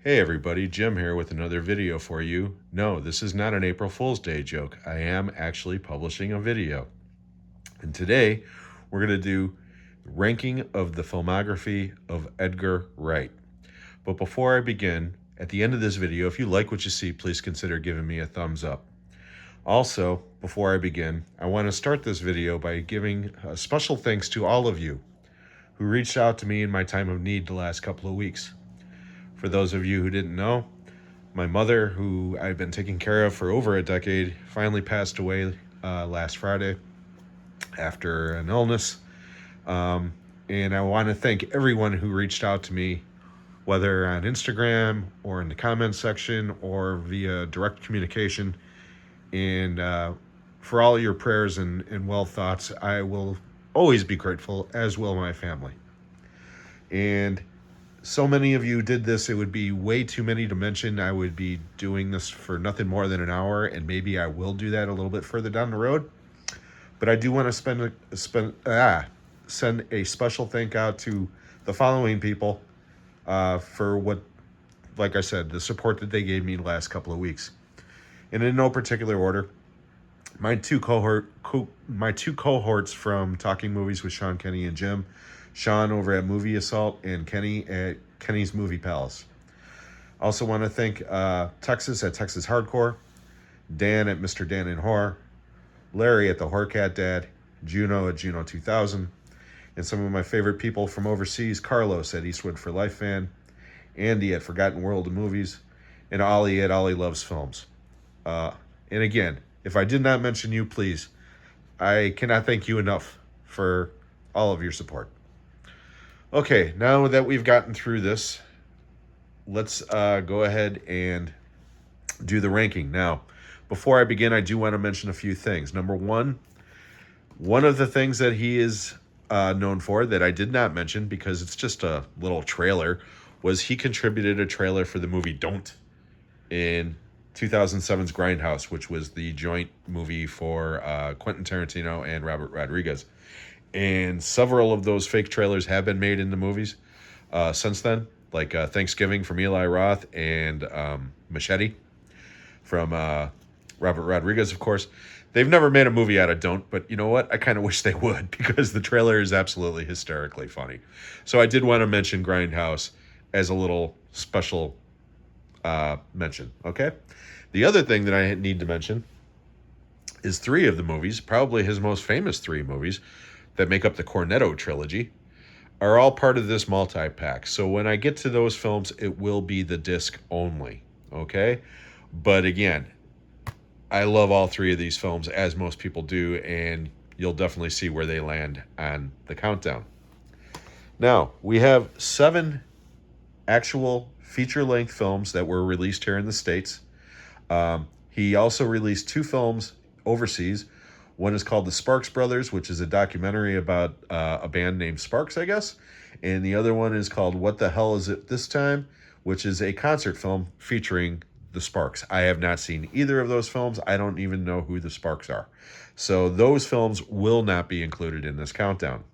Hey everybody, Jim here with another video for you. No, this is not an April Fool's Day joke. I am actually publishing a video. And today we're going to do ranking of the filmography of Edgar Wright. But before I begin, at the end of this video, if you like what you see, please consider giving me a thumbs up. Also, before I begin, I want to start this video by giving a special thanks to all of you who reached out to me in my time of need the last couple of weeks. For those of you who didn't know, my mother, who I've been taking care of for over a decade, finally passed away last Friday after an illness. And I want to thank everyone who reached out to me, whether on Instagram or in the comments section or via direct communication. And for all your prayers and well thoughts, I will always be grateful, as will my family. And so many of you did this, it would be way too many to mention. I would be doing this for nothing more than an hour, and maybe I will do that a little bit further down the road. But I do want to send a special thank out to the following people for what, like I said, the support that they gave me the last couple of weeks. And in no particular order, my two cohorts from Talking Movies with Sean, Kenny, and Jim. Sean over at Movie Assault and Kenny at Kenny's Movie Palace. Also want to thank Texas at Texas Hardcore, Dan at Mr. Dan in Horror, Larry at the Horrorcat Dad, Juno at Juno 2000, and some of my favorite people from overseas, Carlos at Eastwood for Life Fan, Andy at Forgotten World of Movies, and Ollie at Ollie Loves Films. And again, if I did not mention you, please, I cannot thank you enough for all of your support. Okay, now that we've gotten through this, let's go ahead and do the ranking. Now, before I begin, I do want to mention a few things. Number one of the things that he is known for that I did not mention because it's just a little trailer was he contributed a trailer for the movie Don't in 2007's Grindhouse, which was the joint movie for Quentin Tarantino and Robert Rodriguez. And several of those fake trailers have been made into movies since then, like Thanksgiving from Eli Roth and Machete from Robert Rodriguez, of course. They've never made a movie out of Don't, but you know what? I kind of wish they would because the trailer is absolutely hysterically funny. So I did want to mention Grindhouse as a little special mention, okay? The other thing that I need to mention is three of the movies, probably his most famous three movies, that make up the Cornetto trilogy, are all part of this multi-pack. So when I get to those films, it will be the disc only, okay? But again, I love all three of these films, as most people do, and you'll definitely see where they land on the countdown. Now, we have 7 actual feature-length films that were released here in the States. He also released 2 films overseas. One is called The Sparks Brothers, which is a documentary about a band named Sparks, I guess. And the other one is called What the Hell Is It This Time, which is a concert film featuring the Sparks. I have not seen either of those films. I don't even know who the Sparks are. So those films will not be included in this countdown.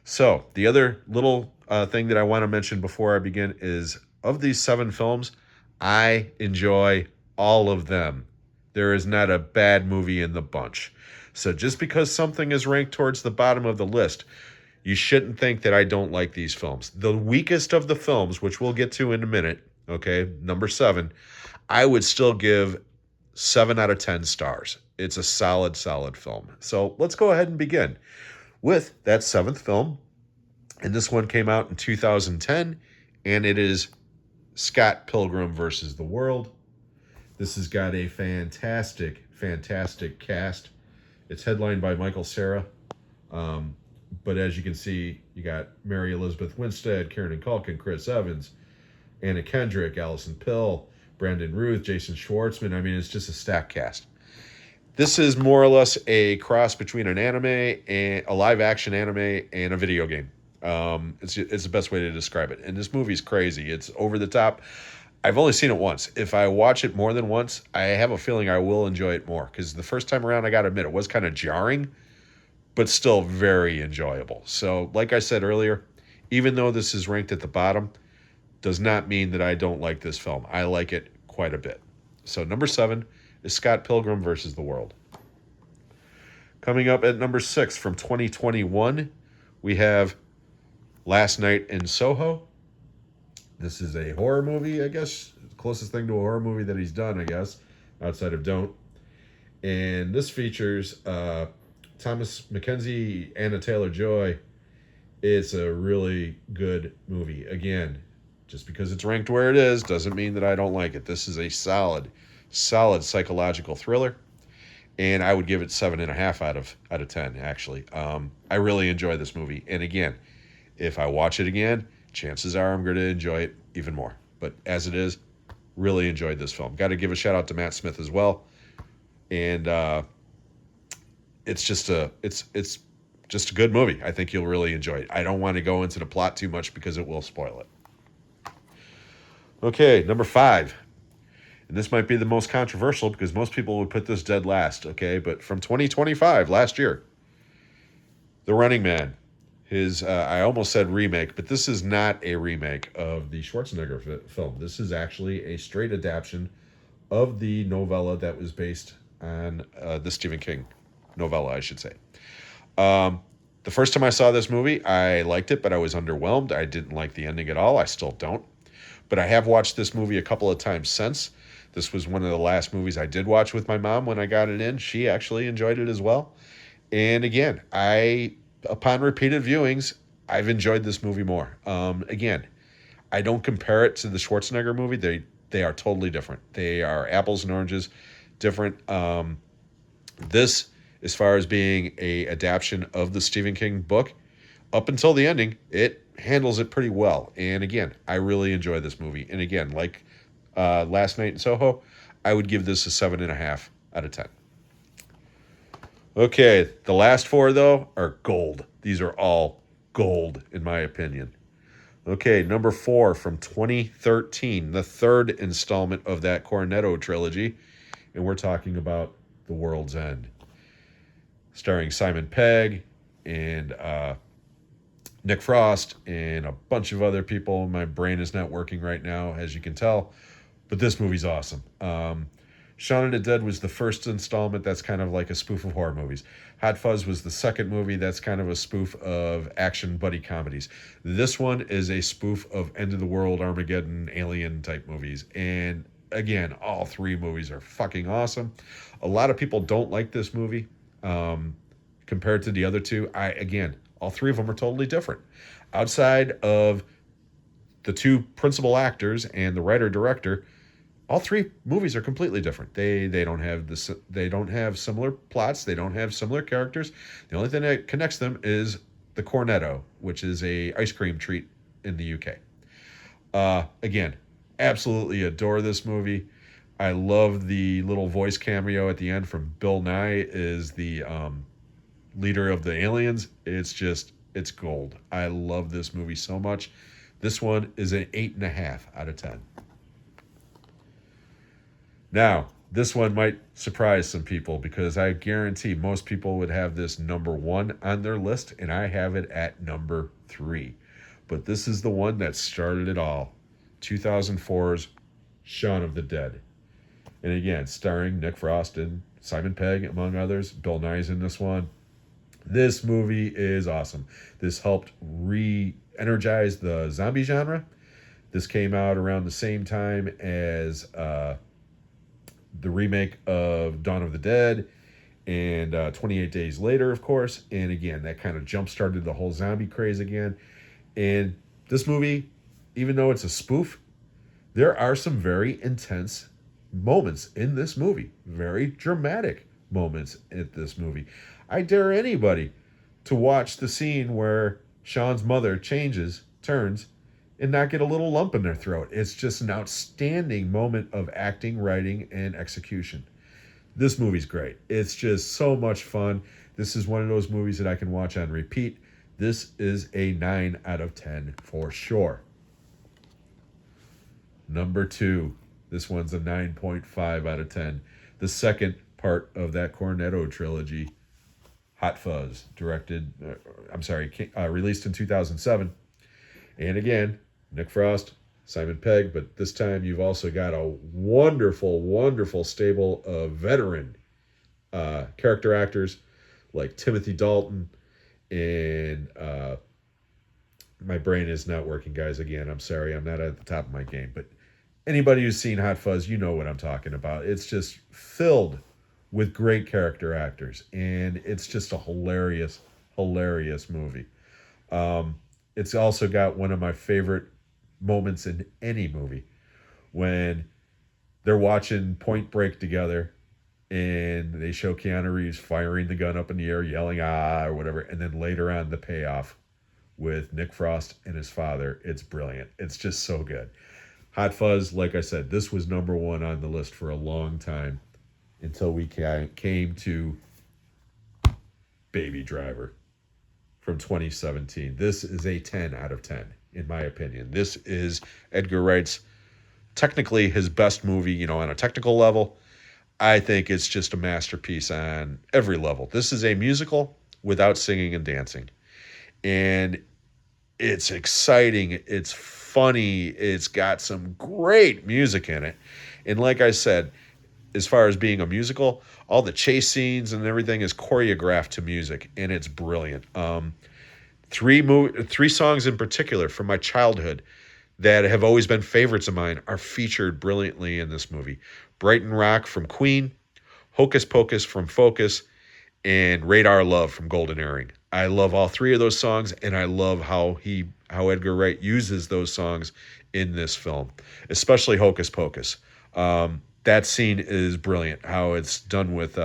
So the other little thing that I want to mention before I begin is of these 7 films, I enjoy all of them. There is not a bad movie in the bunch. So just because something is ranked towards the bottom of the list, you shouldn't think that I don't like these films. The weakest of the films, which we'll get to in a minute, okay, number 7, I would still give 7 out of 10 stars. It's a solid film. So let's go ahead and begin with that 7th film. And this one came out in 2010, and it is Scott Pilgrim versus the World. This has got a fantastic cast. It's headlined by Michael Cera. But as you can see, you got Mary Elizabeth Winstead, Kieran Culkin, Chris Evans, Anna Kendrick, Allison Pill, Brandon Ruth, Jason Schwartzman. I mean, it's just a stacked cast. This is more or less a cross between an anime, and a live-action anime, and a video game. It's the best way to describe it. And this movie's crazy. It's over the top. I've only seen it once. If I watch it more than once, I have a feeling I will enjoy it more. Because the first time around, I got to admit, it was kind of jarring, but still very enjoyable. So, like I said earlier, even though this is ranked at the bottom, does not mean that I don't like this film. I like it quite a bit. So number 7 is Scott Pilgrim versus the World. Coming up at number 6 from 2021, we have Last Night in Soho. This is a horror movie, I guess. The closest thing to a horror movie that he's done, I guess, outside of Don't. And this features Thomas McKenzie, Anna Taylor-Joy. It's a really good movie. Again, just because it's ranked where it is doesn't mean that I don't like it. This is a solid psychological thriller. And I would give it 7.5 out of 10, actually. I really enjoy this movie. And again, if I watch it again, chances are I'm going to enjoy it even more. But as it is, really enjoyed this film. Got to give a shout out to Matt Smith as well. And it's just a good movie. I think you'll really enjoy it. I don't want to go into the plot too much because it will spoil it. Okay, number 5. And this might be the most controversial because most people would put this dead last, okay? But from 2025, last year, The Running Man. His, I almost said remake, but this is not a remake of the Schwarzenegger film. This is actually a straight adaptation of the novella that was based on the Stephen King novella, I should say. The first time I saw this movie, I liked it, but I was underwhelmed. I didn't like the ending at all. I still don't. But I have watched this movie a couple of times since. This was one of the last movies I did watch with my mom when I got it in. She actually enjoyed it as well. And again, upon repeated viewings, I've enjoyed this movie more. Again, I don't compare it to the Schwarzenegger movie. They are totally different. They are apples and oranges, different. This, as far as being a adaptation of the Stephen King book, up until the ending, it handles it pretty well. And again, I really enjoy this movie. And again, like Last Night in Soho, I would give this a 7.5 out of 10. Okay, the last 4, though, are gold. These are all gold, in my opinion. Okay, number 4 from 2013, the third installment of that Cornetto trilogy. And we're talking about The World's End. Starring Simon Pegg and Nick Frost and a bunch of other people. My brain is not working right now, as you can tell. But this movie's awesome. Shaun of the Dead was the first installment that's kind of like a spoof of horror movies. Hot Fuzz was the second movie that's kind of a spoof of action buddy comedies. This one is a spoof of end of the world, Armageddon, alien type movies. And again, all 3 movies are fucking awesome. A lot of people don't like this movie compared to the other 2. Again, all 3 of them are totally different. Outside of the 2 principal actors and the writer-director, all 3 movies are completely different. They don't have similar plots. They don't have similar characters. The only thing that connects them is the Cornetto, which is a ice cream treat in the UK. Again, absolutely adore this movie. I love the little voice cameo at the end from Bill Nye as the leader of the aliens. It's gold. I love this movie so much. This one is an 8.5 out of 10. Now, this one might surprise some people because I guarantee most people would have this number 1 on their list, and I have it at number 3. But this is the one that started it all. 2004's Shaun of the Dead. And again, starring Nick Frost and Simon Pegg, among others. Bill Nye's in this one. This movie is awesome. This helped re-energize the zombie genre. This came out around the same time as the remake of Dawn of the Dead and 28 Days Later, of course. And again, that kind of jump-started the whole zombie craze again. And this movie, even though it's a spoof, there are some very intense moments in this movie. Very dramatic moments in this movie. I dare anybody to watch the scene where Sean's mother turns, and not get a little lump in their throat. It's just an outstanding moment of acting, writing, and execution. This movie's great. It's just so much fun. This is one of those movies that I can watch on repeat. This is a 9 out of 10 for sure. Number 2. This one's a 9.5 out of 10. The second part of that Cornetto trilogy, Hot Fuzz, released in 2007. And again, Nick Frost, Simon Pegg, but this time you've also got a wonderful, wonderful stable of veteran character actors like Timothy Dalton and my brain is not working, guys. Again, I'm sorry, I'm not at the top of my game, but anybody who's seen Hot Fuzz, you know what I'm talking about. It's just filled with great character actors, and it's just a hilarious, hilarious movie. It's also got one of my favorite moments in any movie when they're watching Point Break together and they show Keanu Reeves firing the gun up in the air, yelling "ah" or whatever, and then later on the payoff with Nick Frost and his father. It's brilliant. It's just so good. Hot Fuzz, like I said, this was number one on the list for a long time until we came to Baby Driver from 2017. This is a 10 out of 10, in my opinion. This is Edgar Wright's, technically his best movie, on a technical level. I think it's just a masterpiece on every level. This is a musical without singing and dancing. And it's exciting. It's funny. It's got some great music in it. And like I said, as far as being a musical, all the chase scenes and everything is choreographed to music, and it's brilliant. Three songs in particular from my childhood that have always been favorites of mine are featured brilliantly in this movie. Brighton Rock from Queen, Hocus Pocus from Focus, and Radar Love from Golden Earring. I love all three of those songs, and I love how Edgar Wright uses those songs in this film, especially Hocus Pocus. That scene is brilliant, how it's done with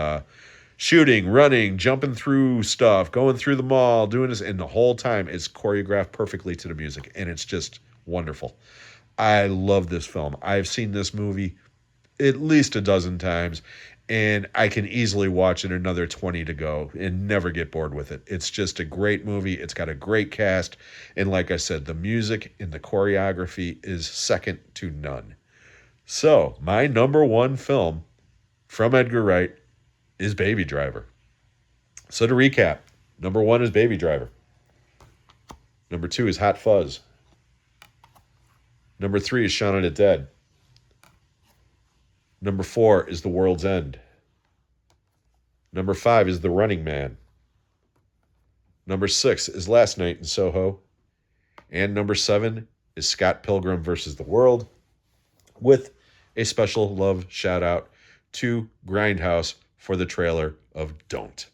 shooting, running, jumping through stuff, going through the mall, doing this, and the whole time it's choreographed perfectly to the music, and it's just wonderful. I love this film. I've seen this movie at least a dozen times, and I can easily watch it another 20 to go and never get bored with it. It's just a great movie. It's got a great cast, and like I said, the music and the choreography is second to none. So, my number one film from Edgar Wright is Baby Driver. So to recap, number one is Baby Driver. Number two is Hot Fuzz. Number three is Shaun of the Dead. Number four is The World's End. Number five is The Running Man. Number six is Last Night in Soho. And number seven is Scott Pilgrim versus the World, with a special love shout out to Grindhouse for the trailer of Don't.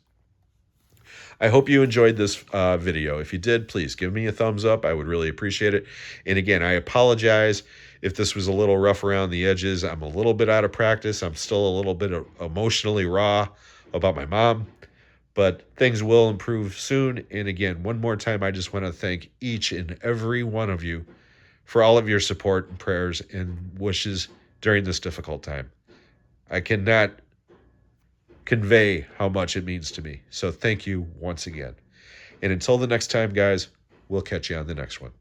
I hope you enjoyed this video. If you did, please give me a thumbs up. I would really appreciate it. And again, I apologize if this was a little rough around the edges. I'm a little bit out of practice. I'm still a little bit emotionally raw about my mom, but things will improve soon. And again, one more time, I just want to thank each and every one of you for all of your support and prayers and wishes during this difficult time. I cannot convey how much it means to me. So thank you once again. And until the next time, guys, we'll catch you on the next one.